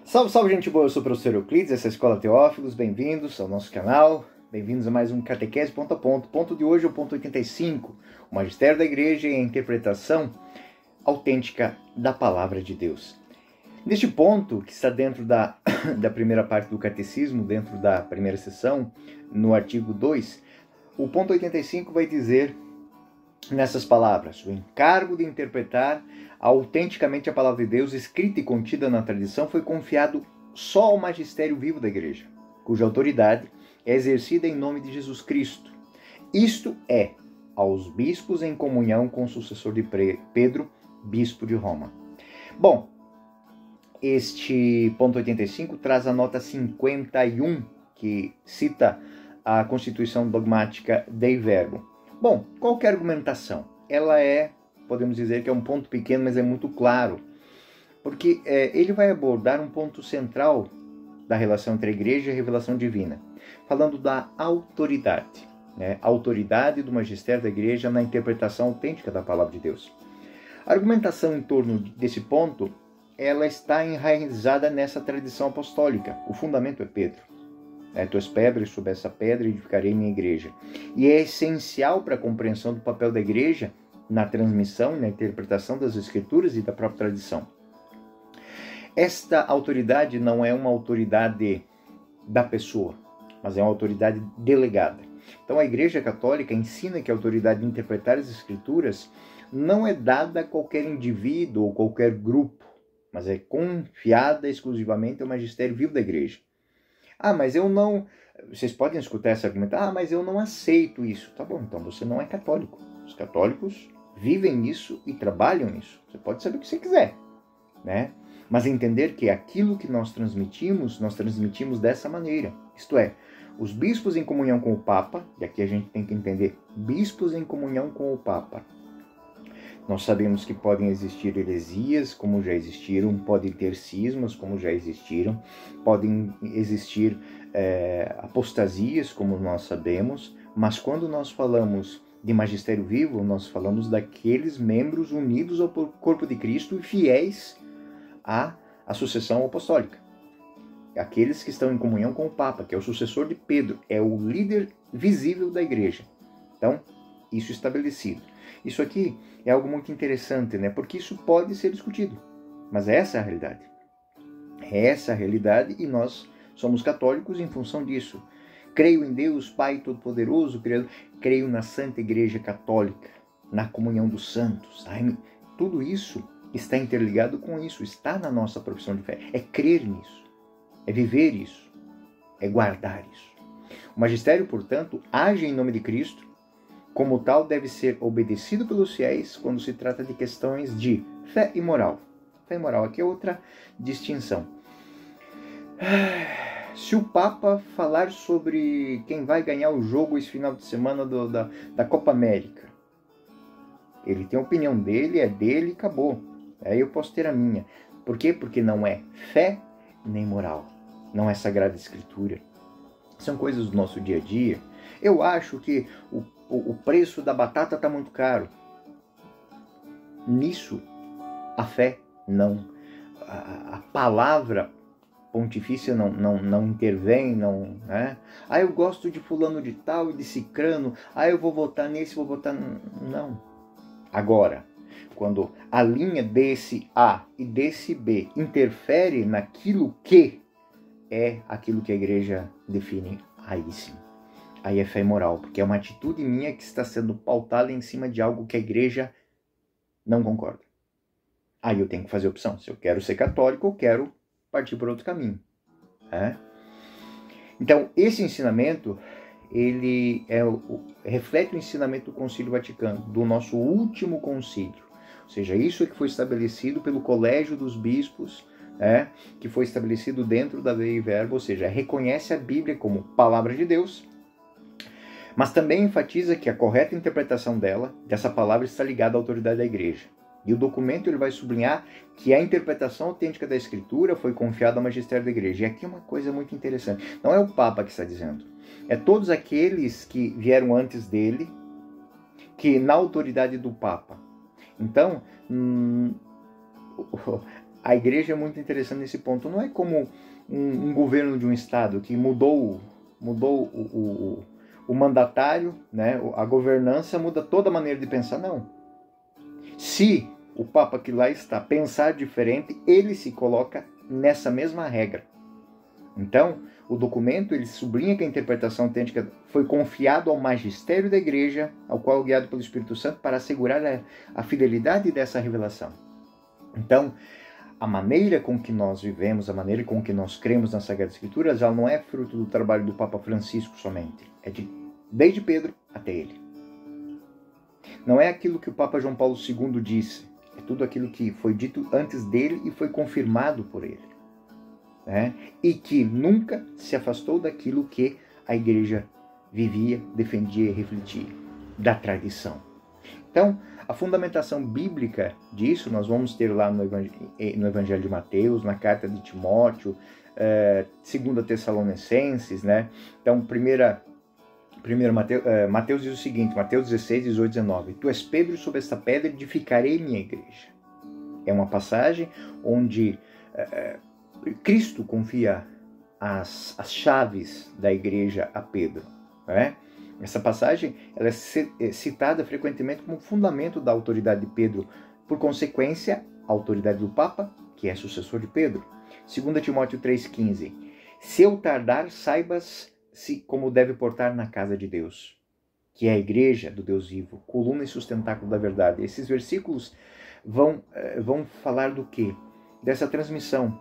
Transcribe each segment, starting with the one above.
Salve, salve, gente boa! Eu sou o professor Euclides, essa é a Escola Teófilos. Bem-vindos ao nosso canal, bem-vindos a mais um Catequese Ponto a Ponto. O ponto de hoje é o ponto 85, o Magistério da Igreja e a interpretação autêntica da Palavra de Deus. Neste ponto, que está dentro da primeira parte do Catecismo, dentro da primeira sessão, no artigo 2, o ponto 85 vai dizer nessas palavras: o encargo de interpretar autenticamente a palavra de Deus, escrita e contida na tradição, foi confiado só ao magistério vivo da Igreja, cuja autoridade é exercida em nome de Jesus Cristo. Isto é, aos bispos em comunhão com o sucessor de Pedro, bispo de Roma. Bom, este ponto 85 traz a nota 51, que cita a Constituição Dogmática Dei Verbum. Bom, qual que é a argumentação? Ela podemos dizer que é um ponto pequeno, mas é muito claro, porque ele vai abordar um ponto central da relação entre a Igreja e a revelação divina, falando da autoridade, a autoridade do magistério da Igreja na interpretação autêntica da Palavra de Deus. A argumentação em torno desse ponto, ela está enraizada nessa tradição apostólica. O fundamento é Pedro. Tu és pedra, e sobre essa pedra edificarei minha igreja. E é essencial para a compreensão do papel da igreja na transmissão e na interpretação das Escrituras e da própria tradição. Esta autoridade não é uma autoridade da pessoa, mas é uma autoridade delegada. Então a Igreja Católica ensina que a autoridade de interpretar as Escrituras não é dada a qualquer indivíduo ou qualquer grupo, mas é confiada exclusivamente ao magistério vivo da Igreja. Mas eu não... Vocês podem escutar essa argumento. Mas eu não aceito isso. Tá bom, então você não é católico. Os católicos vivem isso e trabalham nisso. Você pode saber o que você quiser, Mas entender que aquilo que nós transmitimos dessa maneira. Isto é, os bispos em comunhão com o Papa, e aqui a gente tem que entender, bispos em comunhão com o Papa. Nós sabemos que podem existir heresias, como já existiram, podem ter cismas, como já existiram, podem existir apostasias, como nós sabemos, mas quando nós falamos de magistério vivo, nós falamos daqueles membros unidos ao corpo de Cristo e fiéis à sucessão apostólica. Aqueles que estão em comunhão com o Papa, que é o sucessor de Pedro, é o líder visível da igreja. Então, isso estabelecido. Isso aqui é algo muito interessante, porque isso pode ser discutido, mas essa é a realidade. Essa é a realidade e nós somos católicos em função disso. Creio em Deus, Pai Todo-Poderoso, Criador. Creio na Santa Igreja Católica, na comunhão dos santos. Tudo isso está interligado com isso, está na nossa profissão de fé. É crer nisso, é viver isso, é guardar isso. O magistério, portanto, age em nome de Cristo. Como tal, deve ser obedecido pelos fiéis quando se trata de questões de fé e moral. Fé e moral, aqui é outra distinção. Se o Papa falar sobre quem vai ganhar o jogo esse final de semana da Copa América, ele tem a opinião dele, é dele e acabou. Aí eu posso ter a minha. Por quê? Porque não é fé nem moral. Não é Sagrada Escritura. São coisas do nosso dia a dia. Eu acho que o preço da batata está muito caro. Nisso, a fé não. A palavra pontifícia não intervém, eu gosto de fulano de tal e de cicrano, eu vou votar nesse, vou votar... Não. Agora, quando a linha desse A e desse B interfere naquilo que é aquilo que a igreja define, aí sim. Aí é fé moral, porque é uma atitude minha que está sendo pautada em cima de algo que a igreja não concorda. Aí eu tenho que fazer opção. Se eu quero ser católico, eu quero partir por outro caminho. Então, esse ensinamento, ele reflete o ensinamento do Concílio Vaticano, do nosso último concílio. Ou seja, isso é que foi estabelecido pelo Colégio dos Bispos, que foi estabelecido dentro da Dei Verbum, ou seja, reconhece a Bíblia como palavra de Deus, mas também enfatiza que a correta interpretação dessa palavra, está ligada à autoridade da igreja. E o documento ele vai sublinhar que a interpretação autêntica da Escritura foi confiada ao magistério da igreja. E aqui é uma coisa muito interessante. Não é o Papa que está dizendo. É todos aqueles que vieram antes dele, que na autoridade do Papa. Então, a igreja é muito interessante nesse ponto. Não é como um governo de um estado que mudou o mandatário, né? A governança muda toda a maneira de pensar. Não. Se o Papa que lá está pensar diferente, ele se coloca nessa mesma regra. Então, o documento ele sublinha que a interpretação autêntica foi confiado ao magistério da igreja, ao qual é guiado pelo Espírito Santo, para assegurar a fidelidade dessa revelação. Então, a maneira com que nós vivemos, a maneira com que nós cremos nas Sagradas Escrituras, ela não é fruto do trabalho do Papa Francisco somente. É desde Pedro até ele. Não é aquilo que o Papa João Paulo II disse. É tudo aquilo que foi dito antes dele e foi confirmado por ele. Né? E que nunca se afastou daquilo que a igreja vivia, defendia e refletia, da tradição. Então, a fundamentação bíblica disso nós vamos ter lá no Evangelho de Mateus, na carta de Timóteo, 2 Tessalonicenses, né? Então, Mateus diz o seguinte, Mateus 16, 18, 19, Tu és Pedro, e sobre esta pedra edificarei minha igreja. É uma passagem onde Cristo confia as chaves da igreja a Pedro. Né? Essa passagem ela é citada frequentemente como fundamento da autoridade de Pedro, por consequência, a autoridade do Papa, que é sucessor de Pedro. 2 Timóteo 3,15 Se eu tardar, saibas-se como deve portar na casa de Deus, que é a igreja do Deus vivo, coluna e sustentáculo da verdade. Esses versículos vão falar do quê? Dessa transmissão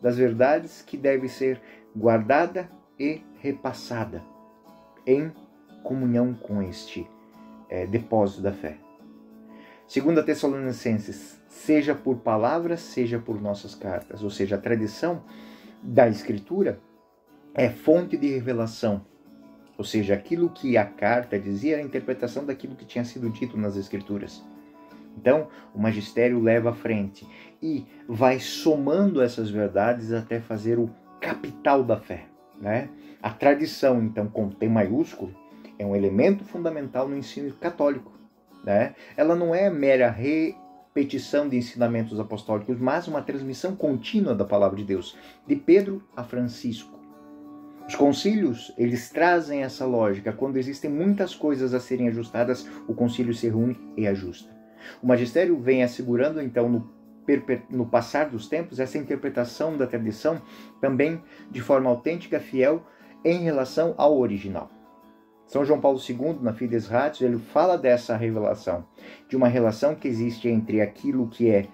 das verdades que deve ser guardada e repassada em comunhão com este depósito da fé. 2 Tessalonicenses, seja por palavras, seja por nossas cartas, ou seja, a tradição da Escritura é fonte de revelação, ou seja, aquilo que a carta dizia era a interpretação daquilo que tinha sido dito nas Escrituras. Então, o magistério leva à frente e vai somando essas verdades até fazer o capital da fé. Né? A tradição, então, com T maiúsculo, é um elemento fundamental no ensino católico. Né? Ela não é mera repetição de ensinamentos apostólicos, mas uma transmissão contínua da palavra de Deus, de Pedro a Francisco. Os concílios, eles trazem essa lógica. Quando existem muitas coisas a serem ajustadas, o concílio se reúne e ajusta. O magistério vem assegurando, então, no passar dos tempos, essa interpretação da tradição também de forma autêntica, fiel, em relação ao original. São João Paulo II, na Fides Ratio, ele fala dessa revelação, de uma relação que existe entre aquilo que é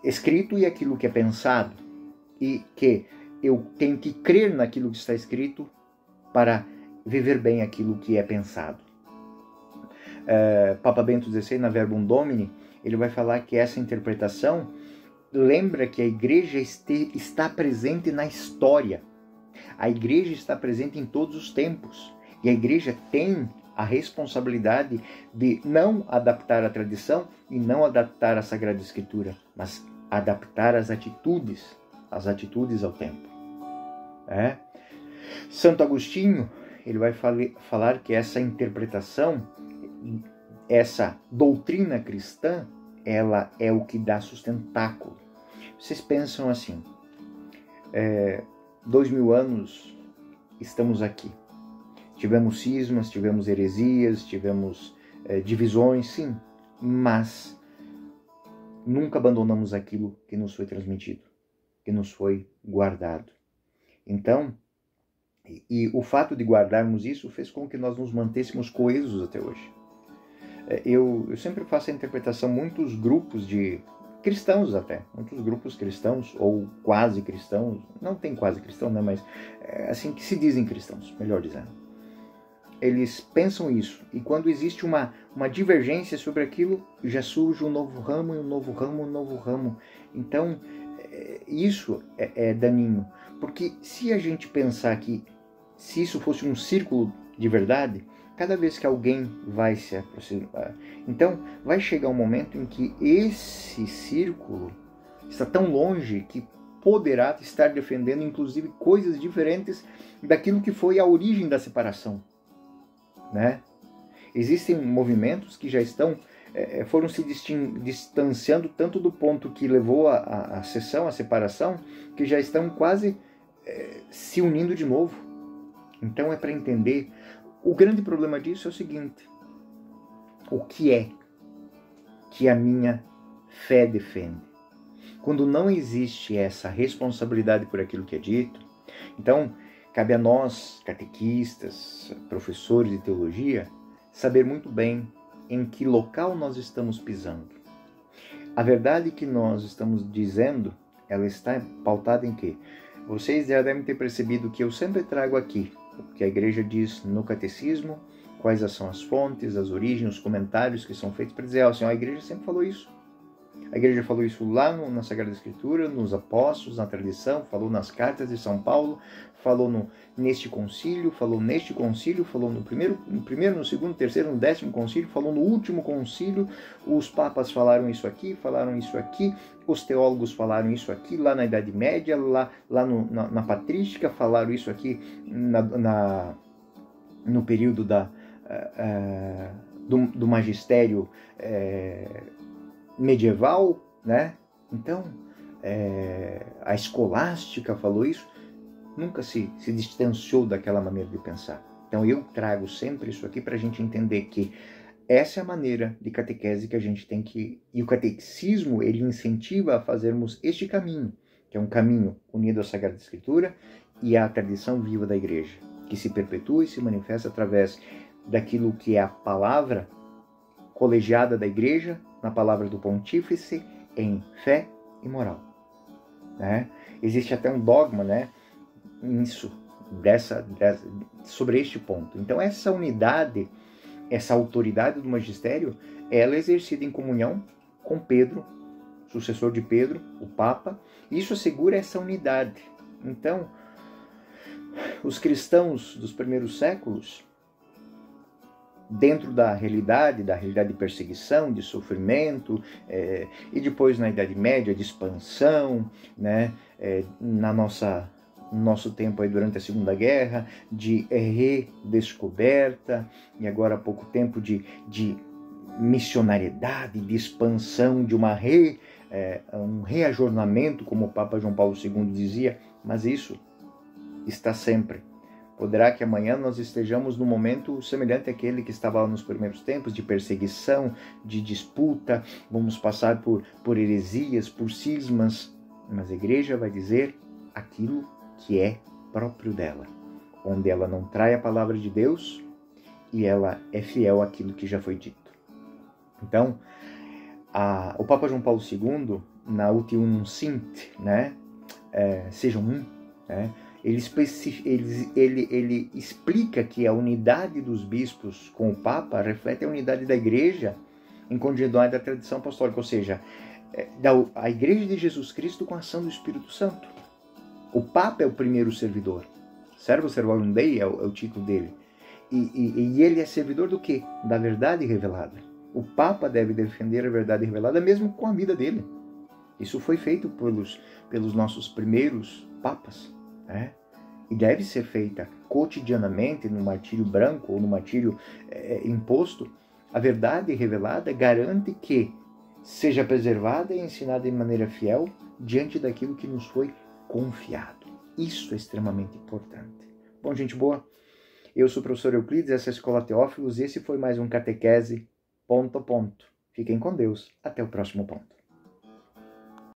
escrito e aquilo que é pensado, e que eu tenho que crer naquilo que está escrito para viver bem aquilo que é pensado. Papa Bento XVI, na Verbum Domini, ele vai falar que essa interpretação lembra que a igreja está presente na história. A igreja está presente em todos os tempos. E a igreja tem a responsabilidade de não adaptar a tradição e não adaptar a Sagrada Escritura, mas adaptar as atitudes ao tempo. Santo Agostinho, ele vai falar que essa interpretação, essa doutrina cristã, ela é o que dá sustentáculo. Vocês pensam assim, 2000 anos estamos aqui. Tivemos cismas, tivemos heresias, tivemos divisões, sim, mas nunca abandonamos aquilo que nos foi transmitido, que nos foi guardado. Então, e o fato de guardarmos isso fez com que nós nos mantêssemos coesos até hoje. Eu sempre faço a interpretação, muitos grupos de cristãos até, muitos grupos cristãos ou quase cristãos, não tem quase cristão, né, mas assim que se dizem cristãos, melhor dizendo. Eles pensam isso, e quando existe uma divergência sobre aquilo, já surge um novo ramo, e um novo ramo, um novo ramo. Então, isso é daninho, porque se a gente pensar que se isso fosse um círculo de verdade, cada vez que alguém vai se aproximar, então vai chegar um momento em que esse círculo está tão longe que poderá estar defendendo inclusive coisas diferentes daquilo que foi a origem da separação. Né? Existem movimentos que já estão foram se distanciando tanto do ponto que levou a sessão, a separação, que já estão quase se unindo de novo. Então é para entender. O grande problema disso é o seguinte: o que é que a minha fé defende? Quando não existe essa responsabilidade por aquilo que é dito, então cabe a nós, catequistas, professores de teologia, saber muito bem em que local nós estamos pisando. A verdade que nós estamos dizendo, ela está pautada em quê? Vocês já devem ter percebido que eu sempre trago aqui o que a igreja diz no catecismo, quais são as fontes, as origens, os comentários que são feitos para dizer, a igreja sempre falou isso. A igreja falou isso lá na Sagrada Escritura, nos apóstolos, na tradição, falou nas cartas de São Paulo, falou neste concílio, falou no primeiro, no segundo, no 10º concílio, falou no último concílio, os papas falaram isso aqui, os teólogos falaram isso aqui, lá na Idade Média, lá na Patrística, falaram isso aqui no período do magistério medieval, né? Então, a escolástica falou isso, nunca se distanciou daquela maneira de pensar. Então, eu trago sempre isso aqui para a gente entender que essa é a maneira de catequese que a gente tem que... E o catecismo, ele incentiva a fazermos este caminho, que é um caminho unido à Sagrada Escritura e à tradição viva da Igreja, que se perpetua e se manifesta através daquilo que é a palavra colegiada da Igreja, na palavra do Pontífice, em fé e moral. Né? Existe até um dogma, né, sobre este ponto. Então, essa unidade, essa autoridade do magistério, ela é exercida em comunhão com Pedro, sucessor de Pedro, o Papa. Isso assegura essa unidade. Então, os cristãos dos primeiros séculos, dentro da realidade de perseguição, de sofrimento, e depois na Idade Média de expansão, né, no nosso tempo aí durante a Segunda Guerra, de redescoberta, e agora há pouco tempo de missionariedade, de expansão, de um reajornamento, como o Papa João Paulo II dizia, mas isso está sempre. Poderá que amanhã nós estejamos num momento semelhante àquele que estava lá nos primeiros tempos, de perseguição, de disputa, vamos passar por heresias, por cismas, mas a igreja vai dizer aquilo que é próprio dela, onde ela não trai a palavra de Deus e ela é fiel àquilo que já foi dito. Então, o Papa João Paulo II, na Ut Unum Sint, né, sejam um, né, ele explica que a unidade dos bispos com o Papa reflete a unidade da Igreja em continuidade da tradição apostólica, ou seja, a Igreja de Jesus Cristo com a ação do Espírito Santo. O Papa é o primeiro servidor. Servus Servorum Dei é o título dele. E ele é servidor do quê? Da verdade revelada. O Papa deve defender a verdade revelada mesmo com a vida dele. Isso foi feito pelos nossos primeiros papas, né? E deve ser feita cotidianamente no martírio branco ou no martírio imposto. A verdade revelada garante que seja preservada e ensinada de maneira fiel diante daquilo que nos foi confiado. Isso é extremamente importante. Bom, gente boa, eu sou o professor Euclides, essa é a Escola Teófilos e esse foi mais um Catequese Ponto a Ponto. Fiquem com Deus, até o próximo ponto.